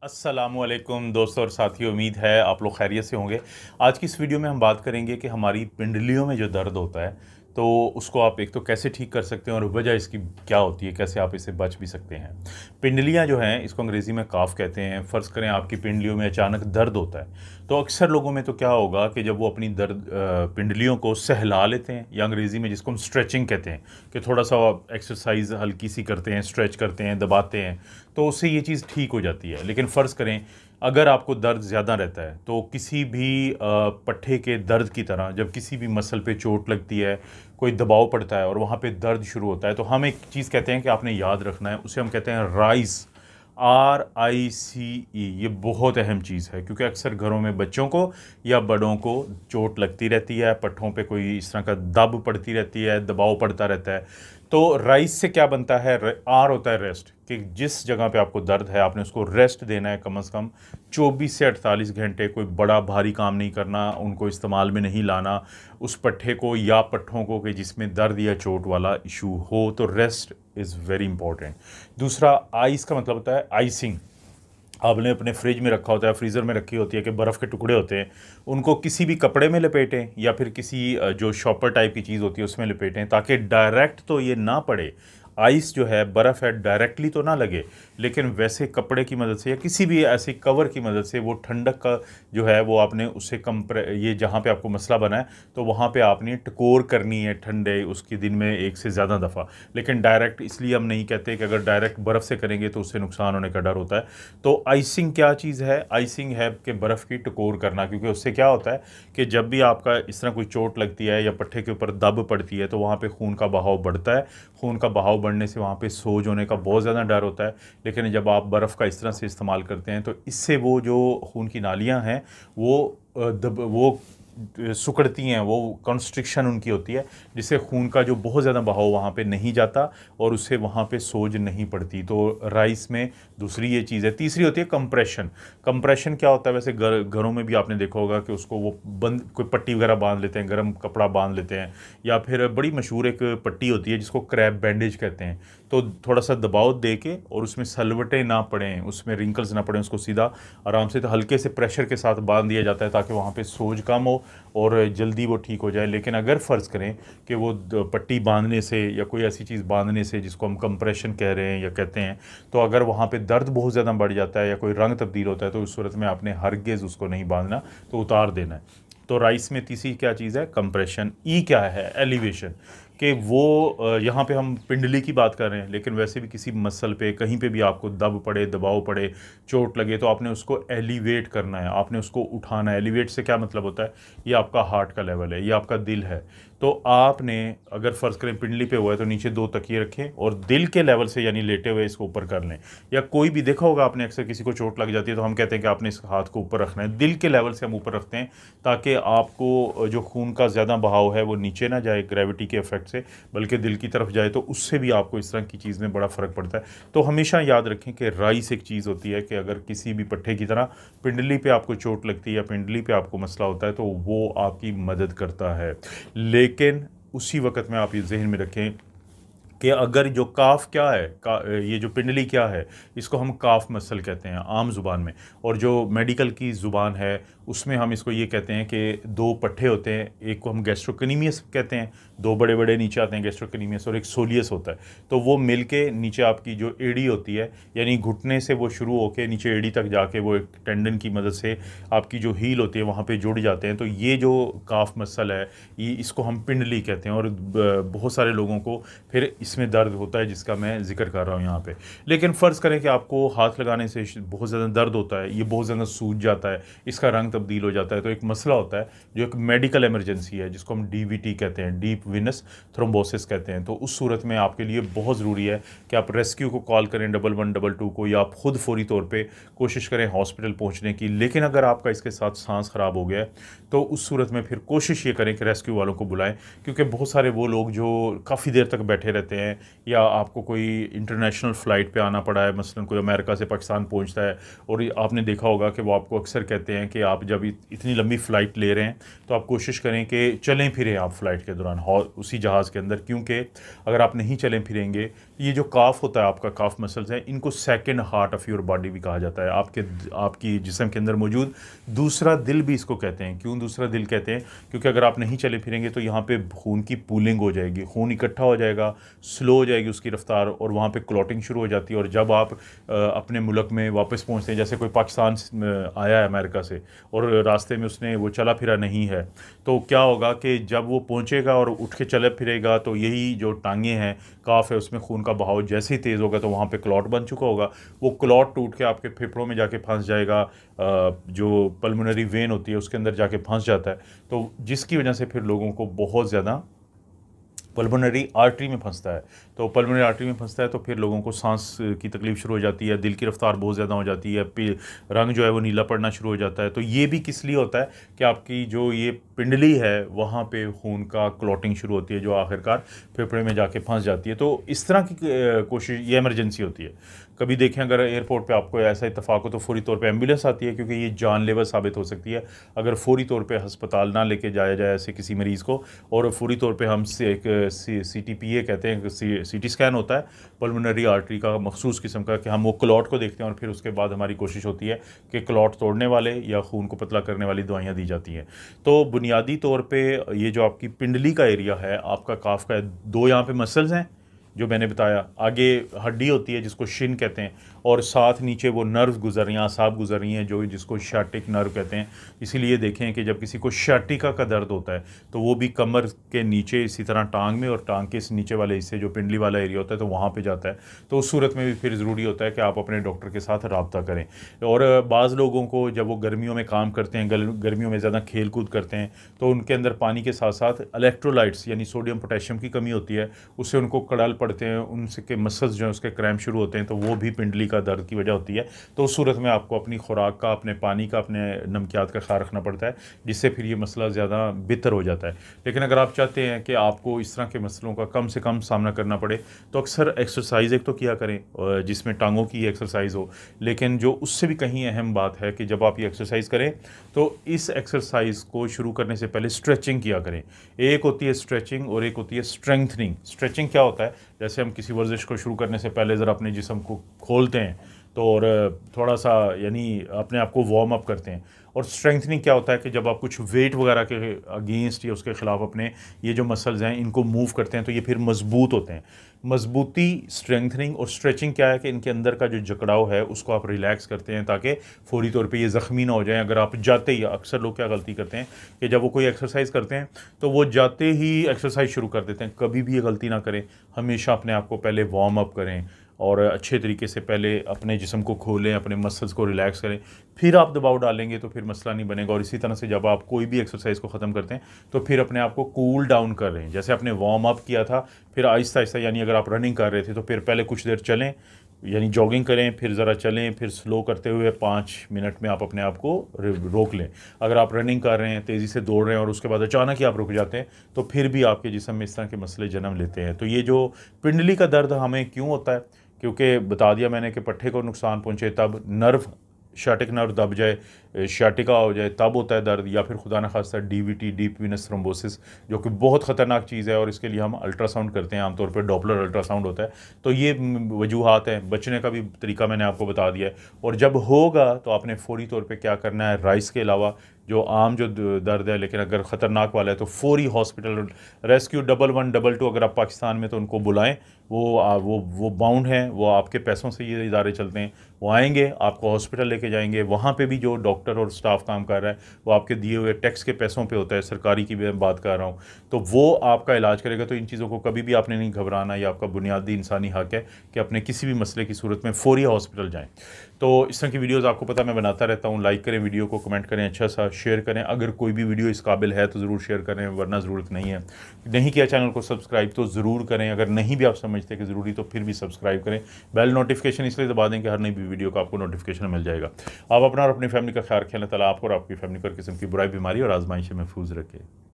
अस्सलामुअलैकुम दोस्तों और साथियों, उम्मीद है आप लोग खैरियत से होंगे। आज की इस वीडियो में हम बात करेंगे कि हमारी पिंडलियों में जो दर्द होता है तो उसको आप एक तो कैसे ठीक कर सकते हैं और वजह इसकी क्या होती है, कैसे आप इससे बच भी सकते हैं। पिंडलियां जो हैं इसको अंग्रेज़ी में काफ कहते हैं। फ़र्ज़ करें आपकी पिंडलियों में अचानक दर्द होता है तो अक्सर लोगों में तो क्या होगा कि जब वो अपनी पिंडलियों को सहला लेते हैं, या अंग्रेज़ी में जिसको हम स्ट्रेचिंग कहते हैं कि थोड़ा सा एक्सरसाइज हल्की सी करते हैं, स्ट्रेच करते हैं, दबाते हैं, तो उससे ये चीज़ ठीक हो जाती है। लेकिन फ़र्ज़ करें अगर आपको दर्द ज़्यादा रहता है तो किसी भी पट्ठे के दर्द की तरह जब किसी भी मसल पे चोट लगती है, कोई दबाव पड़ता है और वहाँ पे दर्द शुरू होता है, तो हम एक चीज़ कहते हैं कि आपने याद रखना है, उसे हम कहते हैं राइस। RICE। ये बहुत अहम चीज़ है क्योंकि अक्सर घरों में बच्चों को या बड़ों को चोट लगती रहती है, पट्ठों पे कोई इस तरह का दब पड़ती रहती है, दबाव पड़ता रहता है। तो राइस से क्या बनता है, आर होता है रेस्ट, कि जिस जगह पे आपको दर्द है आपने उसको रेस्ट देना है कम से कम 24 से 48 घंटे। कोई बड़ा भारी काम नहीं करना, उनको इस्तेमाल में नहीं लाना उस पट्ठे को या पट्ठों को कि जिसमें दर्द या चोट वाला इशू हो। तो रेस्ट इज़ वेरी इंपॉर्टेंट। दूसरा, आइस का मतलब होता है आइसिंग। आपने अपने फ्रिज में रखा होता है, फ्रीज़र में रखी होती है कि बर्फ़ के टुकड़े होते हैं, उनको किसी भी कपड़े में लपेटें या फिर किसी जो शॉपर टाइप की चीज़ होती है उसमें लपेटें, ताकि डायरेक्ट तो ये ना पड़े। आइस जो है, बर्फ़ है, डायरेक्टली तो ना लगे, लेकिन वैसे कपड़े की मदद से या किसी भी ऐसे कवर की मदद से वो ठंडक का जो है वो आपने उससे ये जहाँ पे आपको मसला बना है तो वहाँ पे आपने टकोर करनी है ठंडे उसकी, दिन में एक से ज़्यादा दफ़ा। लेकिन डायरेक्ट इसलिए हम नहीं कहते कि अगर डायरेक्ट बर्फ़ से करेंगे तो उससे नुकसान होने का डर होता है। तो आइसिंग क्या चीज़ है? आइसिंग है कि बर्फ़ की टकोर करना, क्योंकि उससे क्या होता है कि जब भी आपका इस तरह कोई चोट लगती है या पट्ठे के ऊपर दब पड़ती है तो वहाँ पे खून का बहाव बढ़ता है। खून का बहाव बढ़ने से वहाँ पे सोज होने का बहुत ज़्यादा डर होता है। लेकिन जब आप बर्फ़ का इस तरह से इस्तेमाल करते हैं तो इससे वो जो खून की नालियाँ हैं वो वो सिकुड़ती हैं, वो कंस्ट्रिक्शन उनकी होती है, जिससे खून का जो बहुत ज़्यादा बहाव वहाँ पे नहीं जाता और उससे वहाँ पे सोज नहीं पड़ती। तो राइस में दूसरी ये चीज़ है। तीसरी होती है कंप्रेशन। कंप्रेशन क्या होता है? वैसे घरों में भी आपने देखा होगा कि उसको वो बंद कोई पट्टी वगैरह बांध लेते हैं, गर्म कपड़ा बांध लेते हैं, या फिर बड़ी मशहूर एक पट्टी होती है जिसको क्रैब बैंडेज कहते हैं। तो थोड़ा सा दबाव दे के और उसमें सलवटें ना पड़ें, उसमें रिंकल्स ना पड़ें, उसको सीधा आराम से तो हल्के से प्रेशर के साथ बांध दिया जाता है ताकि वहाँ पे सोज कम हो और जल्दी वो ठीक हो जाए। लेकिन अगर फ़र्ज़ करें कि वो पट्टी बांधने से या कोई ऐसी चीज़ बांधने से जिसको हम कंप्रेशन कह रहे हैं या कहते हैं, तो अगर वहाँ पे दर्द बहुत ज़्यादा बढ़ जाता है या कोई रंग तब्दील होता है तो उस सूरत में आपने हरगिज़ उसको नहीं बांधना, तो उतार देना है। तो राइस में तीसरी क्या चीज़ है? कंप्रेशन। ई क्या है? एलिवेशन। कि वो यहाँ पे हम पिंडली की बात कर रहे हैं, लेकिन वैसे भी किसी मसल पे कहीं पे भी आपको दब पड़े, दबाव पड़े, चोट लगे, तो आपने उसको एलिवेट करना है, आपने उसको उठाना है। एलिवेट से क्या मतलब होता है? ये आपका हार्ट का लेवल है, ये आपका दिल है। तो आपने अगर फ़र्ज़ करें पिंडली पे हुआ है तो नीचे 2 तकिए रखें और दिल के लेवल से यानी लेटे हुए इसको ऊपर कर लें। या कोई भी देखा होगा आपने, अक्सर किसी को चोट लग जाती है तो हम कहते हैं कि आपने इस हाथ को ऊपर रखना है। दिल के लेवल से हम ऊपर रखते हैं ताकि आपको जो खून का ज़्यादा बहाव है वो नीचे ना जाए ग्रेविटी के इफ़ेक्ट से, बल्कि दिल की तरफ जाए, तो उससे भी आपको इस तरह की चीज़ में बड़ा फ़र्क पड़ता है। तो हमेशा याद रखें कि राइस एक चीज़ होती है कि अगर किसी भी पट्ठे की तरह पिंडली पे आपको चोट लगती है या पिंडली पे आपको मसला होता है तो वो आपकी मदद करता है। लेकिन उसी वक़्त में आप ये ज़हन में रखें कि अगर जो काफ क्या है, ये जो पिंडली क्या है, इसको हम काफ मसल कहते हैं आम ज़ुबान में, और जो मेडिकल की ज़ुबान है उसमें हम इसको ये कहते हैं कि 2 पट्ठे होते हैं, एक को हम गैस्ट्रोकनीमियस कहते हैं, 2 बड़े-बड़े नीचे आते हैं गैस्ट्रोकनीमियस, और एक सोलियस होता है। तो वो मिल के नीचे आपकी जो एड़ी होती है, यानी घुटने से वो शुरू होके नीचे एड़ी तक जाके वो एक टेंडन की मदद से आपकी जो हील होती है वहाँ पे जुड़ जाते हैं। तो ये जो काफ मसल है, ये इसको हम पिंडली कहते हैं, और बहुत सारे लोगों को फिर इसमें दर्द होता है जिसका मैं ज़िक्र कर रहा हूँ यहाँ पे। लेकिन फ़र्ज़ करें कि आपको हाथ लगाने से बहुत ज़्यादा दर्द होता है, ये बहुत ज़्यादा सूज जाता है, इसका रंग तब्दील हो जाता है, तो एक मसला होता है जो एक मेडिकल इमरजेंसी है जिसको हम DVT कहते हैं, डीप विनस थ्रोम्बोसिस कहते हैं। तो उस सूरत में आपके लिए बहुत ज़रूरी है कि आप रेस्क्यू को कॉल करें 1122 को, या आप खुद फौरी तौर पे कोशिश करें हॉस्पिटल पहुंचने की। लेकिन अगर आपका इसके साथ सांस ख़राब हो गया है तो उस सूरत में फिर कोशिश ये करें कि रेस्क्यू वालों को बुलाएं, क्योंकि बहुत सारे वो लोग जो काफ़ी देर तक बैठे रहते हैं, या आपको कोई इंटरनेशनल फ़्लाइट पे आना पड़ा है, मसलन कोई अमेरिका से पाकिस्तान पहुंचता है, और आपने देखा होगा कि वो आपको अक्सर कहते हैं कि आप आप जब इतनी लंबी फ़्लाइट ले रहे हैं तो आप कोशिश करें कि चलें फिरें आप फ़्लाइट के दौरान उसी जहाज़ के अंदर, क्योंकि अगर आप नहीं चलें फिरेंगे, ये जो काफ होता है, आपका काफ मसल्स हैं, इनको second heart of your body भी कहा जाता है। आपकी जिस्म के अंदर मौजूद दूसरा दिल भी इसको कहते हैं। क्यों दूसरा दिल कहते हैं? क्योंकि अगर आप नहीं चले फिरेंगे तो यहाँ पे खून की पूलिंग हो जाएगी, खून इकट्ठा हो जाएगा, स्लो हो जाएगी उसकी रफ्तार, और वहाँ पे क्लॉटिंग शुरू हो जाती है। और जब आप अपने मुल्क में वापस पहुँचते हैं, जैसे कोई पाकिस्तान आया है अमेरिका से और रास्ते में उसने वो चला फिरा नहीं है, तो क्या होगा कि जब वो पहुँचेगा और उठ के चले फिरेगा तो यही जो टांगें हैं, काफ है, उसमें खून का बहाव जैसे ही तेज़ होगा तो वहाँ पे क्लॉट बन चुका होगा। वो क्लॉट टूट के आपके फेफड़ों में जाके फंस जाएगा, जो पल्मोनरी वेन होती है उसके अंदर जाके फंस जाता है, तो जिसकी वजह से फिर लोगों को बहुत ज़्यादा पल्मोनरी आर्टरी में फंसता है। तो पल्मोनरी आर्टरी में फंसता है तो फिर लोगों को सांस की तकलीफ शुरू हो जाती है, दिल की रफ्तार बहुत ज़्यादा हो जाती है, रंग जो है वो नीला पड़ना शुरू हो जाता है। तो ये भी किस लिए होता है कि आपकी जो ये पिंडली है वहाँ पे खून का क्लॉटिंग शुरू होती है, जो आखिरकार फेफड़े में जाके फंस जाती है। तो इस तरह की कोशिश, ये इमरजेंसी होती है। कभी देखें अगर एयरपोर्ट पे आपको ऐसा इत्तेफाक हो तो फौरी तौर पे एम्बुलेंस आती है, क्योंकि ये जानलेवा साबित हो सकती है अगर फौरी तौर पे अस्पताल ना लेके जाया जाए ऐसे किसी मरीज़ को। और फौरी तौर पे हम एक CTPA कहते हैं, CT स्कैन होता है पल्मोनरी आर्टरी का मखसूस किस्म का, कि हम वो क्लॉट को देखते हैं और फिर उसके बाद हमारी कोशिश होती है कि क्लॉट तोड़ने वाले या खून को पतला करने वाली दवाइयाँ दी जाती हैं। तो बुनियादी तौर पर ये जो आपकी पिंडली का एरिया है, आपका काफ का, दो यहाँ पे मसल्स हैं जो मैंने बताया, आगे हड्डी होती है जिसको शिन कहते हैं, और साथ नीचे वो नर्व गुजर रही हैं, आसाब गुजर रही हैं, जो जिसको शाटिक नर्व कहते हैं। इसीलिए देखें कि जब किसी को शाटिका का दर्द होता है तो वो भी कमर के नीचे, इसी तरह टांग में, और टांग के इस नीचे वाले हिस्से जो पिंडली वाला एरिया होता है तो वहाँ पे जाता है। तो उस सूरत में भी फिर ज़रूरी होता है कि आप अपने डॉक्टर के साथ रब्ता करें। और बाज़ लोगों को जब वो गर्मियों में काम करते हैं, गर्मियों में ज़्यादा खेल कूद करते हैं, तो उनके अंदर पानी के साथ साथ इलेक्ट्रोलाइट्स यानी सोडियम पोटेशियम की कमी होती है, उससे उनको कड़ल पड़ते हैं, उनके मसल्स जो है उसके क्रैम्प शुरू होते हैं, तो वो भी पिंडली का दर्द की वजह होती है। तो उस सूरत में आपको अपनी खुराक का, अपने पानी का, अपने नमकियात का ख्याल रखना पड़ता है, जिससे फिर ये मसला ज़्यादा बेहतर हो जाता है। लेकिन अगर आप चाहते हैं कि आपको इस तरह के मसलों का कम से कम सामना करना पड़े तो अक्सर एक्सरसाइज एक तो किया करें जिसमें टांगों की एक्सरसाइज हो, लेकिन जो उससे भी कहीं अहम बात है कि जब आप ये एक्सरसाइज करें तो इस एक्सरसाइज को शुरू करने से पहले स्ट्रेचिंग किया करें। एक होती है स्ट्रेचिंग और एक होती है स्ट्रेंथनिंग। स्ट्रेचिंग क्या होता है? जैसे हम किसी वर्जिश को शुरू करने से पहले ज़रा अपने जिस्म को खोलते हैं तो, और थोड़ा सा यानी अपने आप को वार्म अप करते हैं। और स्ट्रेंथनिंग क्या होता है कि जब आप कुछ वेट वगैरह के अगेंस्ट या उसके ख़िलाफ़ अपने ये जो मसल्स हैं इनको मूव करते हैं तो ये फिर मजबूत होते हैं। मजबूती, स्ट्रेंथनिंग और स्ट्रेचिंग क्या है कि इनके अंदर का जो जकड़ाव है उसको आप रिलैक्स करते हैं ताकि फ़ौरी तौर पे ये ज़ख्मी ना हो जाएं। अगर आप जाते ही, अक्सर लोग क्या गलती करते हैं कि जब वो कोई एक्सरसाइज करते हैं तो वो जाते ही एक्सरसाइज शुरू कर देते हैं। कभी भी ये गलती ना करें, हमेशा अपने आप को पहले वार्म अप करें और अच्छे तरीके से पहले अपने जिस्म को खोलें, अपने मसल्स को रिलैक्स करें, फिर आप दबाव डालेंगे तो फिर मसला नहीं बनेगा। और इसी तरह से जब आप कोई भी एक्सरसाइज को ख़त्म करते हैं तो फिर अपने आप को कूल डाउन कर रहे हैं। जैसे आपने वार्म अप किया था, फिर आहिस्ता आहिस्ता, यानी अगर आप रनिंग कर रहे थे तो फिर पहले कुछ देर चलें, यानी जॉगिंग करें, फिर ज़रा चलें, फिर स्लो करते हुए 5 मिनट में आप अपने आप को रोक लें। अगर आप रनिंग कर रहे हैं, तेज़ी से दौड़ रहे हैं और उसके बाद अचानक ही आप रुक जाते हैं तो फिर भी आपके जिस्म में इस तरह के मसले जन्म लेते हैं। तो ये जो पिंडली का दर्द हमें क्यों होता है, क्योंकि बता दिया मैंने कि पट्टे को नुकसान पहुँचे तब, नर्व, शाटिक नर्व दब जाए, शाटिका हो जाए तब होता है दर्द, या फिर खुदा न खास्ता DVT, डीप वीनस थ्रोम्बोसिस, जो कि बहुत ख़तरनाक चीज़ है और इसके लिए हम अल्ट्रासाउंड करते हैं, आमतौर पर डॉपलर अल्ट्रासाउंड होता है। तो ये वजूहात हैं। बचने का भी तरीका मैंने आपको बता दिया है। और जब होगा तो आपने फ़ौरी तौर पे क्या करना है, राइस के अलावा जो आम जो दर्द है लेकिन अगर ख़तरनाक वाला है तो फ़ौरी हॉस्पिटल, रेस्क्यू 112 अगर आप पाकिस्तान में तो उनको बुलाएं। वो बाउंड हैं, वो आपके पैसों से ये इदारे चलते हैं, वो आएंगे, आपको हॉस्पिटल लेके जाएंगे। वहाँ पे भी जो डॉक्टर और स्टाफ काम कर रहा है वो आपके दिए हुए टैक्स के पैसों पे होता है, सरकारी की मैं बात कर रहा हूँ, तो वो आपका इलाज करेगा। तो इन चीज़ों को कभी भी आपने नहीं घबराना, ये आपका बुनियादी इंसानी हक़ है कि अपने किसी भी मसले की सूरत में फ़ौरी हॉस्पिटल जाएँ। तो इस तरह की वीडियोज़ आपको पता मैं बनाता रहता हूँ। लाइक करें वीडियो को, कमेंट करें, अच्छा सा शेयर करें। अगर कोई भी वीडियो इस काबिल है तो ज़रूर शेयर करें, वरना ज़रूरत नहीं है। नहीं किया चैनल को सब्सक्राइब तो ज़रूर करें। अगर नहीं भी आप समझते कि ज़रूरी तो फिर भी सब्सक्राइब करें। बेल नोटिफिकेशन इसलिए दबा दें कि हर नई वीडियो का आपको नोटिफिकेशन मिल जाएगा। आप अपना और अपनी फैमिली का ख्याल रखें। अल्लाह ताला आपको और आपकी फैमिली को हर किस्म की बुराई, बीमारी और आजमाइश से महफूज रखे।